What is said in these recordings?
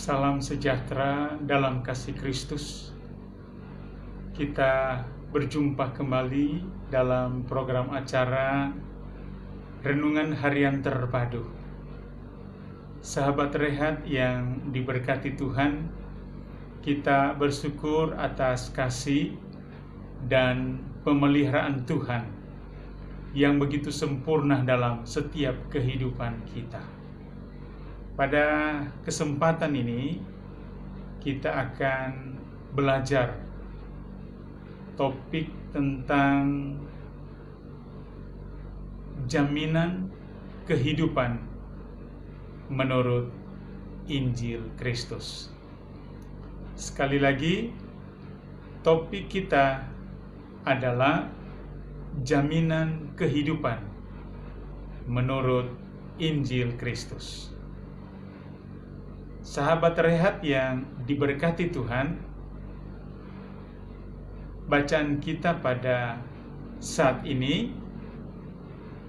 Salam sejahtera dalam kasih Kristus. Kita berjumpa kembali dalam program acara Renungan Harian Terpadu. Sahabat Rehat yang diberkati Tuhan, kita bersyukur atas kasih dan pemeliharaan Tuhan yang begitu sempurna dalam setiap kehidupan kita. Pada kesempatan ini, kita akan belajar topik tentang jaminan kehidupan menurut Injil Kristus. Sekali lagi, topik kita adalah jaminan kehidupan menurut Injil Kristus. Sahabat Rehat yang diberkati Tuhan, bacaan kita pada saat ini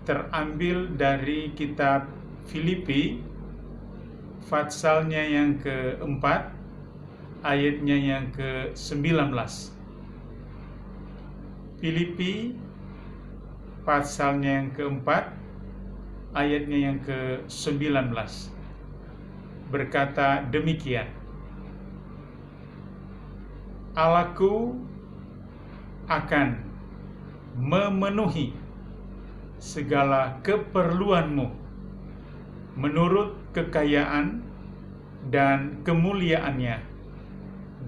terambil dari kitab Filipi, passalnya yang keempat, ayatnya yang ke-19. Filipi, passalnya yang keempat, ayatnya yang ke-19. Berkata demikian, Allahku akan memenuhi segala keperluanmu menurut kekayaan dan kemuliaannya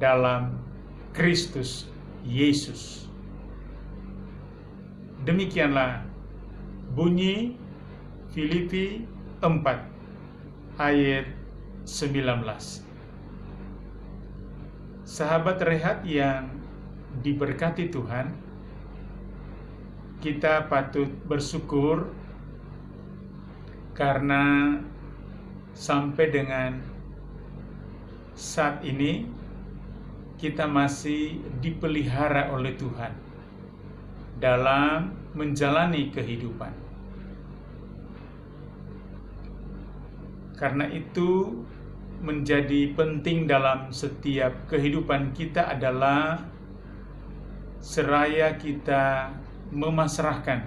dalam Kristus Yesus. Demikianlah bunyi Filipi 4 ayat 19. Sahabat Rehat yang diberkati Tuhan, kita patut bersyukur karena sampai dengan saat ini kita masih dipelihara oleh Tuhan dalam menjalani kehidupan. Karena itu menjadi penting dalam setiap kehidupan kita adalah seraya kita memasrahkan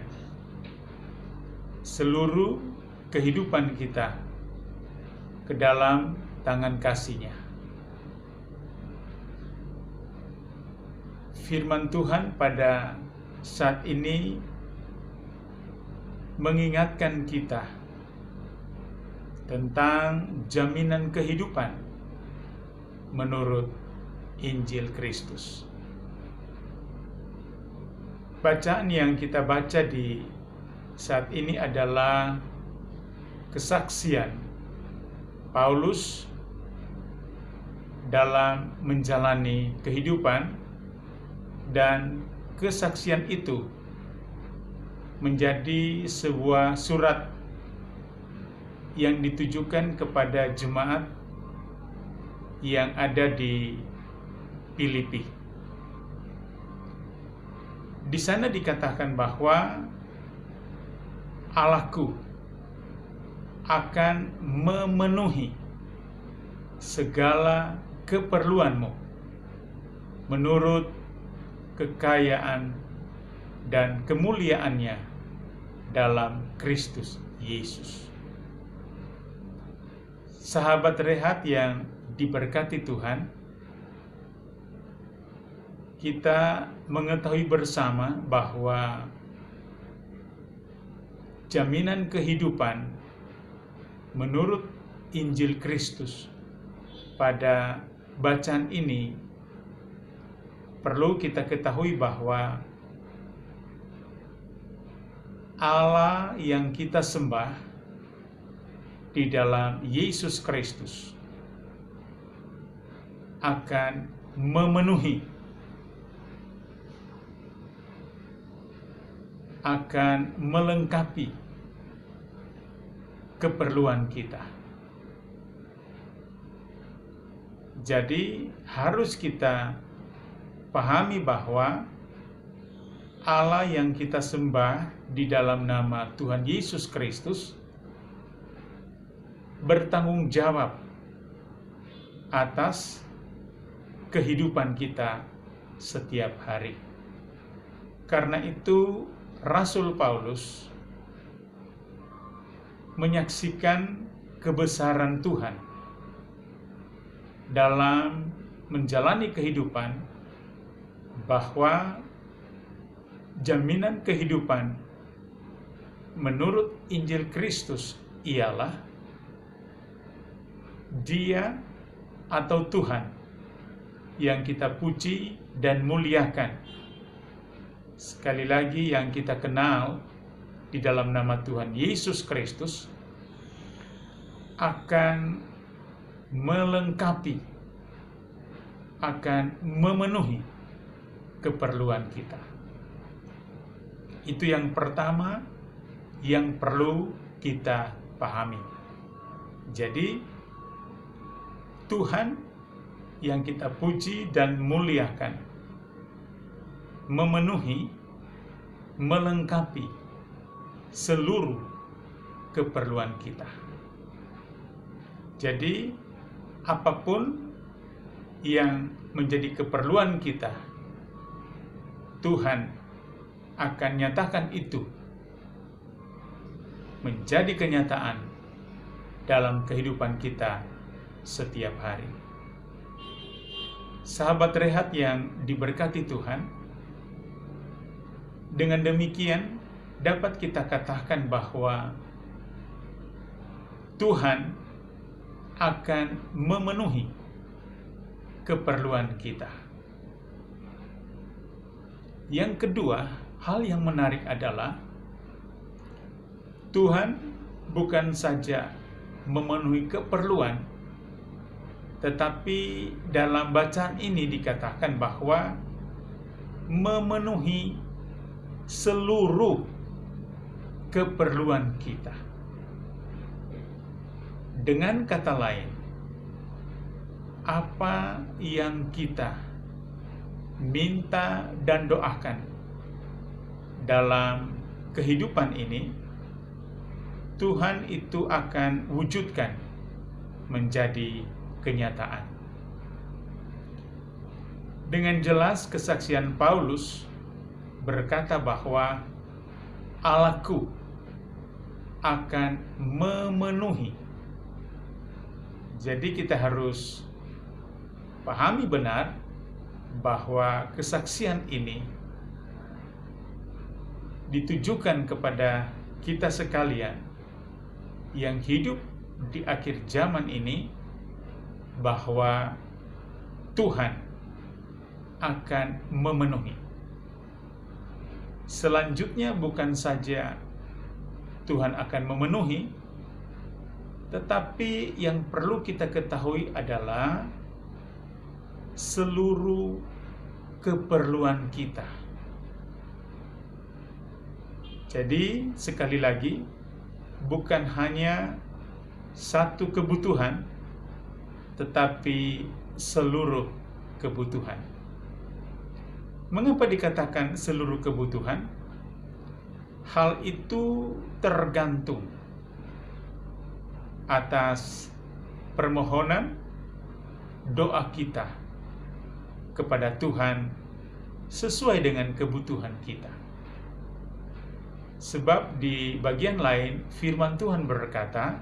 seluruh kehidupan kita ke dalam tangan kasih-Nya. Firman Tuhan pada saat ini mengingatkan kita tentang jaminan kehidupan menurut Injil Kristus. Bacaan yang kita baca di saat ini adalah kesaksian Paulus dalam menjalani kehidupan, dan kesaksian itu menjadi sebuah surat yang ditujukan kepada jemaat yang ada di Filipi. Di sana dikatakan bahwa Allahku akan memenuhi segala keperluanmu menurut kekayaan dan kemuliaannya dalam Kristus Yesus. Sahabat Rehat yang diberkati Tuhan, kita mengetahui bersama bahwa jaminan kehidupan menurut Injil Kristus pada bacaan ini perlu kita ketahui bahwa Allah yang kita sembah di dalam Yesus Kristus akan memenuhi, akan melengkapi keperluan kita. Jadi harus kita pahami bahwa Allah yang kita sembah di dalam nama Tuhan Yesus Kristus bertanggung jawab atas kehidupan kita setiap hari. Karena itu Rasul Paulus menyaksikan kebesaran Tuhan dalam menjalani kehidupan, bahwa jaminan kehidupan menurut Injil Kristus ialah Dia atau Tuhan yang kita puji dan muliakan. Sekali lagi, yang kita kenal di dalam nama Tuhan Yesus Kristus akan melengkapi, akan memenuhi keperluan kita. Itu yang pertama yang perlu kita pahami. Jadi, Tuhan yang kita puji dan muliakan memenuhi, melengkapi seluruh keperluan kita. Jadi, apapun yang menjadi keperluan kita, Tuhan akan nyatakan itu menjadi kenyataan dalam kehidupan kita setiap hari. Sahabat Rehat yang diberkati Tuhan, dengan demikian dapat kita katakan bahwa Tuhan akan memenuhi keperluan kita. Yang kedua, hal yang menarik adalah Tuhan bukan saja memenuhi keperluan, tetapi dalam bacaan ini dikatakan bahwa memenuhi seluruh keperluan kita. Dengan kata lain, apa yang kita minta dan doakan dalam kehidupan ini, Tuhan itu akan wujudkan menjadi kenyataan. Dengan jelas kesaksian Paulus berkata bahwa Allahku akan memenuhi. Jadi kita harus pahami benar bahwa kesaksian ini ditujukan kepada kita sekalian yang hidup di akhir zaman ini, bahwa Tuhan akan memenuhi. Selanjutnya, bukan saja Tuhan akan memenuhi, tetapi yang perlu kita ketahui adalah seluruh keperluan kita. Jadi, sekali lagi, bukan hanya satu kebutuhan, tetapi seluruh kebutuhan. Mengapa dikatakan seluruh kebutuhan? Hal itu tergantung atas permohonan doa kita kepada Tuhan sesuai dengan kebutuhan kita. Sebab di bagian lain firman Tuhan berkata,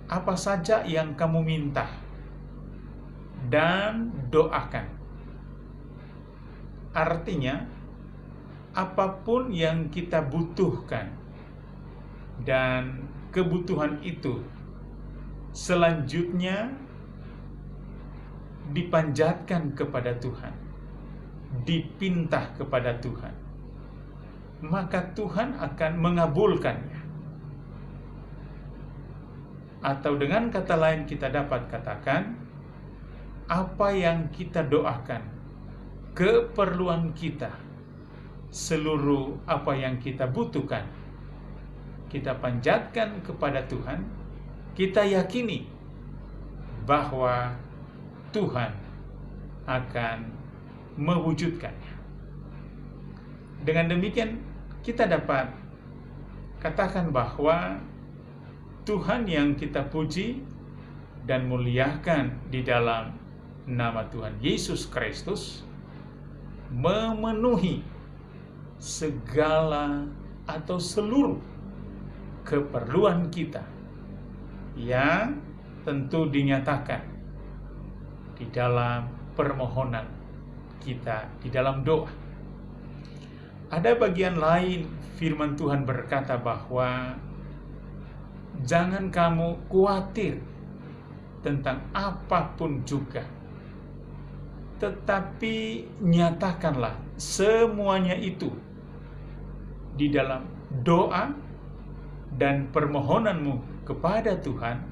apa saja yang kamu minta dan doakan. Artinya, apapun yang kita butuhkan dan kebutuhan itu selanjutnya dipanjatkan kepada Tuhan, dipinta kepada Tuhan, maka Tuhan akan mengabulkannya. Atau dengan kata lain kita dapat katakan, apa yang kita doakan, keperluan kita, seluruh apa yang kita butuhkan, kita panjatkan kepada Tuhan, kita yakini bahwa Tuhan akan mewujudkannya. Dengan demikian, kita dapat katakan bahwa Tuhan yang kita puji dan muliakan di dalam nama Tuhan Yesus Kristus, memenuhi segala atau seluruh keperluan kita yang tentu dinyatakan di dalam permohonan kita, di dalam doa. Ada bagian lain firman Tuhan berkata bahwa jangan kamu khawatir tentang apapun juga, tetapi nyatakanlah semuanya itu di dalam doa dan permohonanmu kepada Tuhan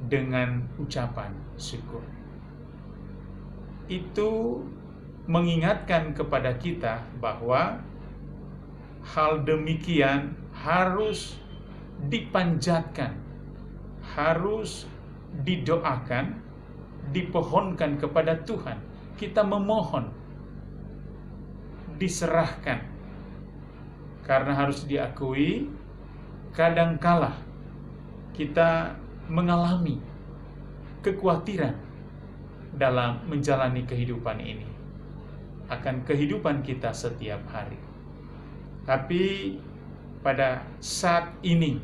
dengan ucapan syukur. Itu mengingatkan kepada kita bahwa hal demikian harus dipanjatkan, harus didoakan, dipohonkan kepada Tuhan. Kita memohon, diserahkan, karena harus diakui kadangkala kita mengalami kekhawatiran dalam menjalani kehidupan ini, akan kehidupan kita setiap hari. Tapi pada saat ini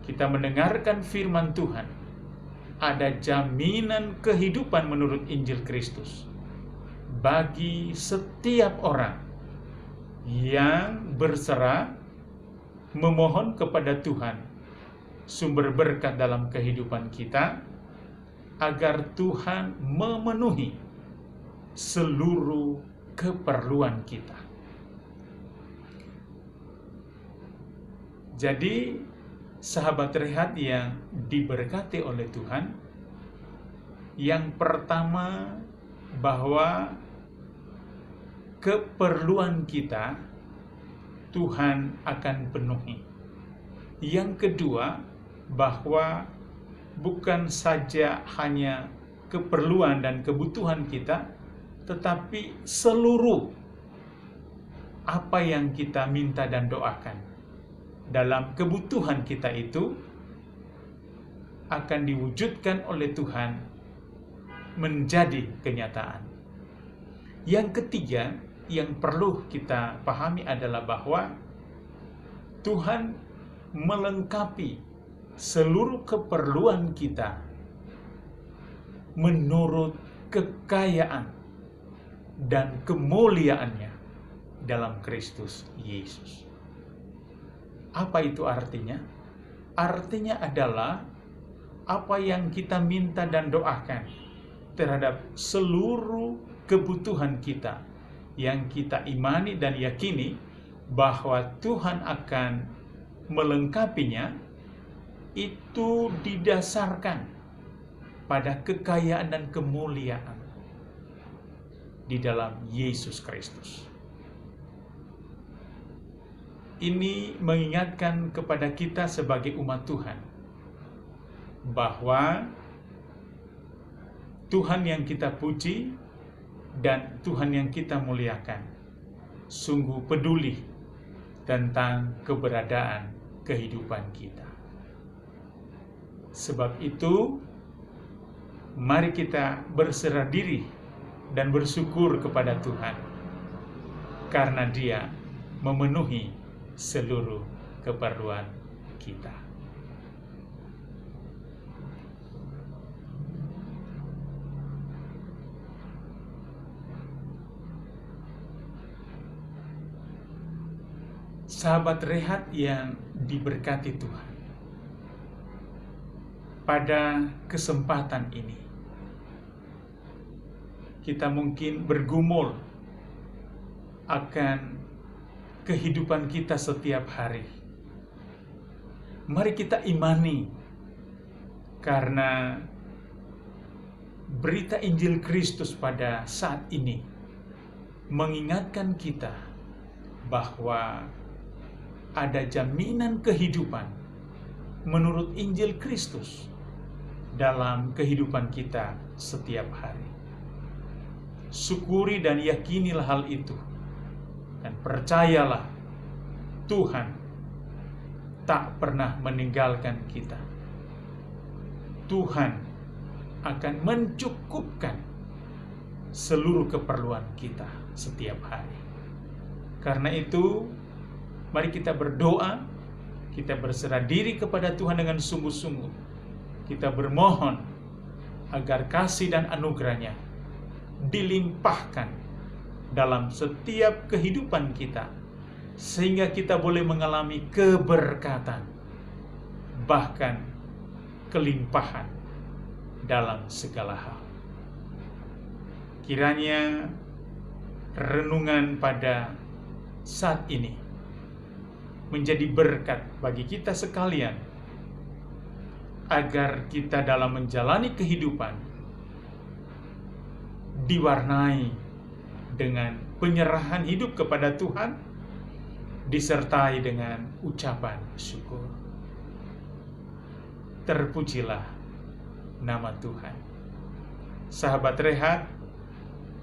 kita mendengarkan firman Tuhan, ada jaminan kehidupan menurut Injil Kristus bagi setiap orang yang berserah memohon kepada Tuhan sumber berkat dalam kehidupan kita, agar Tuhan memenuhi seluruh keperluan kita. Jadi, sahabat Rehat yang diberkati oleh Tuhan, yang pertama bahwa keperluan kita Tuhan akan penuhi. Yang kedua, bahwa bukan saja hanya keperluan dan kebutuhan kita, tetapi seluruh apa yang kita minta dan doakan dalam kebutuhan kita itu akan diwujudkan oleh Tuhan menjadi kenyataan. Yang ketiga yang perlu kita pahami adalah bahwa Tuhan melengkapi seluruh keperluan kita menurut kekayaan dan kemuliaannya dalam Kristus Yesus. Apa itu artinya? Artinya adalah apa yang kita minta dan doakan terhadap seluruh kebutuhan kita yang kita imani dan yakini bahwa Tuhan akan melengkapinya, itu didasarkan pada kekayaan dan kemuliaan di dalam Yesus Kristus. Ini mengingatkan kepada kita sebagai umat Tuhan bahwa Tuhan yang kita puji dan Tuhan yang kita muliakan sungguh peduli tentang keberadaan kehidupan kita. Sebab itu, mari kita berserah diri dan bersyukur kepada Tuhan karena Dia memenuhi seluruh keperluan kita. Sahabat Rehat yang diberkati Tuhan, pada kesempatan ini kita mungkin bergumul akan kehidupan kita setiap hari. Mari kita imani, karena berita Injil Kristus pada saat ini mengingatkan kita bahwa ada jaminan kehidupan menurut Injil Kristus dalam kehidupan kita setiap hari. Syukuri dan yakinilah hal itu, dan percayalah Tuhan tak pernah meninggalkan kita. Tuhan akan mencukupkan seluruh keperluan kita setiap hari. Karena itu, mari kita berdoa, kita berserah diri kepada Tuhan dengan sungguh-sungguh. Kita bermohon agar kasih dan anugerah-Nya dilimpahkan dalam setiap kehidupan kita, sehingga kita boleh mengalami keberkatan, bahkan kelimpahan dalam segala hal. Kiranya renungan pada saat ini menjadi berkat bagi kita sekalian, agar kita dalam menjalani kehidupan diwarnai dengan penyerahan hidup kepada Tuhan, disertai dengan ucapan syukur. Terpujilah nama Tuhan. Sahabat Rehat,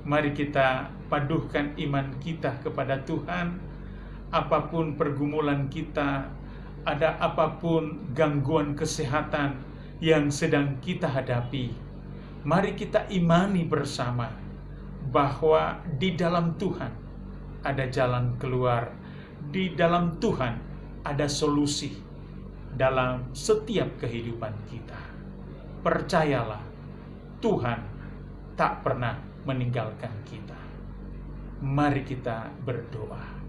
mari kita padukan iman kita kepada Tuhan. Apapun pergumulan kita, ada apapun gangguan kesehatan yang sedang kita hadapi, mari kita imani bersama bahwa di dalam Tuhan ada jalan keluar, di dalam Tuhan ada solusi dalam setiap kehidupan kita. Percayalah, Tuhan tak pernah meninggalkan kita. Mari kita berdoa.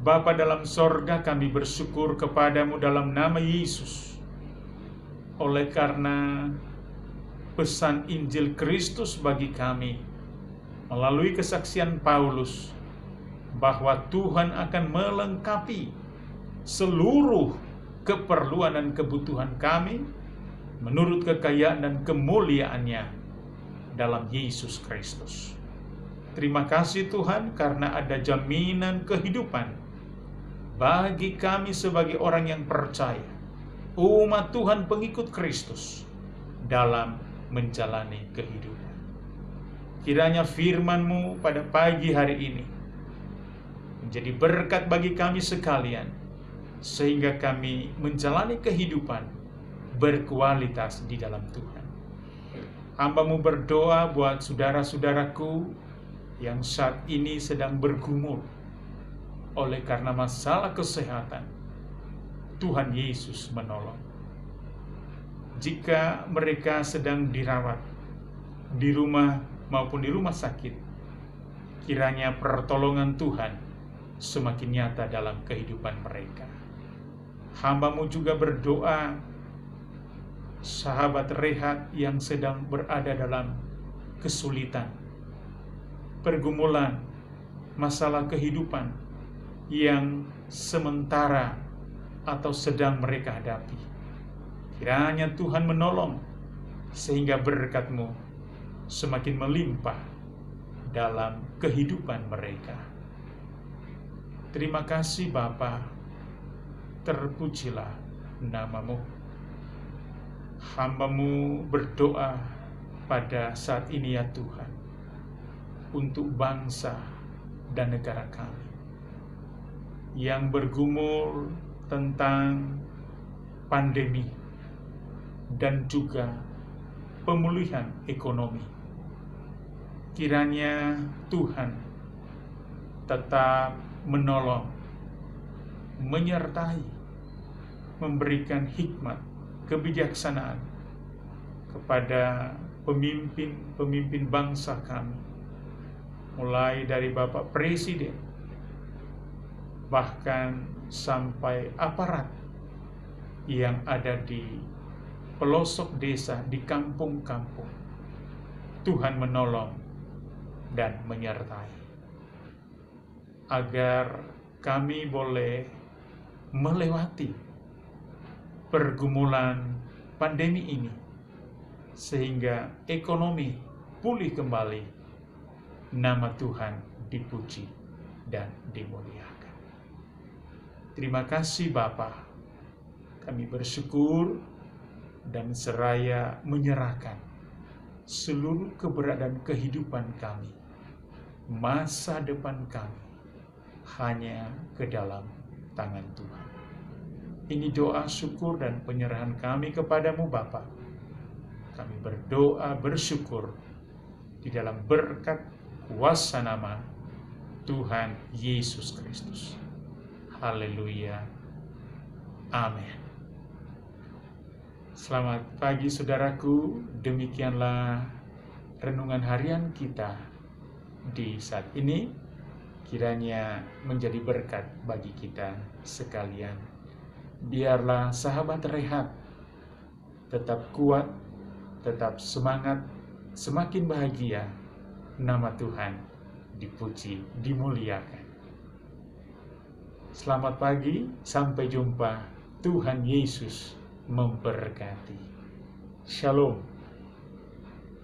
Bapa dalam sorga, kami bersyukur kepadamu dalam nama Yesus, oleh karena pesan Injil Kristus bagi kami melalui kesaksian Paulus, bahwa Tuhan akan melengkapi seluruh keperluan dan kebutuhan kami menurut kekayaan dan kemuliaan-Nya dalam Yesus Kristus. Terima kasih Tuhan, karena ada jaminan kehidupan bagi kami sebagai orang yang percaya, umat Tuhan pengikut Kristus dalam menjalani kehidupan. Kiranya firman-Mu pada pagi hari ini menjadi berkat bagi kami sekalian, sehingga kami menjalani kehidupan berkualitas di dalam Tuhan. Hamba-Mu berdoa buat saudara-saudaraku yang saat ini sedang bergumul oleh karena masalah kesehatan. Tuhan Yesus menolong. Jika mereka sedang dirawat di rumah maupun di rumah sakit, kiranya pertolongan Tuhan semakin nyata dalam kehidupan mereka. Hamba-Mu juga berdoa sahabat Rehat yang sedang berada dalam kesulitan, pergumulan, masalah kehidupan yang sementara atau sedang mereka hadapi. Kiranya Tuhan menolong, sehingga berkat-Mu semakin melimpah dalam kehidupan mereka. Terima kasih Bapa, terpujilah nama-Mu. Hamba-Mu berdoa pada saat ini ya Tuhan, untuk bangsa dan negara kami yang bergumul tentang pandemi dan juga pemulihan ekonomi. Kiranya Tuhan tetap menolong, menyertai, memberikan hikmat, kebijaksanaan kepada pemimpin bangsa kami, mulai dari Bapak Presiden, bahkan sampai aparat yang ada di pelosok desa, di kampung-kampung. Tuhan menolong dan menyertai, agar kami boleh melewati pergumulan pandemi ini, sehingga ekonomi pulih kembali, nama Tuhan dipuji dan dimuliakan. Terima kasih Bapa, kami bersyukur dan seraya menyerahkan seluruh keberadaan kehidupan kami, masa depan kami, hanya ke dalam tangan Tuhan. Ini doa syukur dan penyerahan kami kepadamu Bapa, Kami berdoa bersyukur di dalam berkat kuasa nama Tuhan Yesus Kristus. Haleluya. Amin. Selamat pagi saudaraku, demikianlah renungan harian kita di saat ini. Kiranya menjadi berkat bagi kita sekalian. Biarlah sahabat rehat tetap kuat, tetap semangat, semakin bahagia. Nama Tuhan dipuji, dimuliakan. Selamat pagi, sampai jumpa. Tuhan Yesus memberkati. Shalom.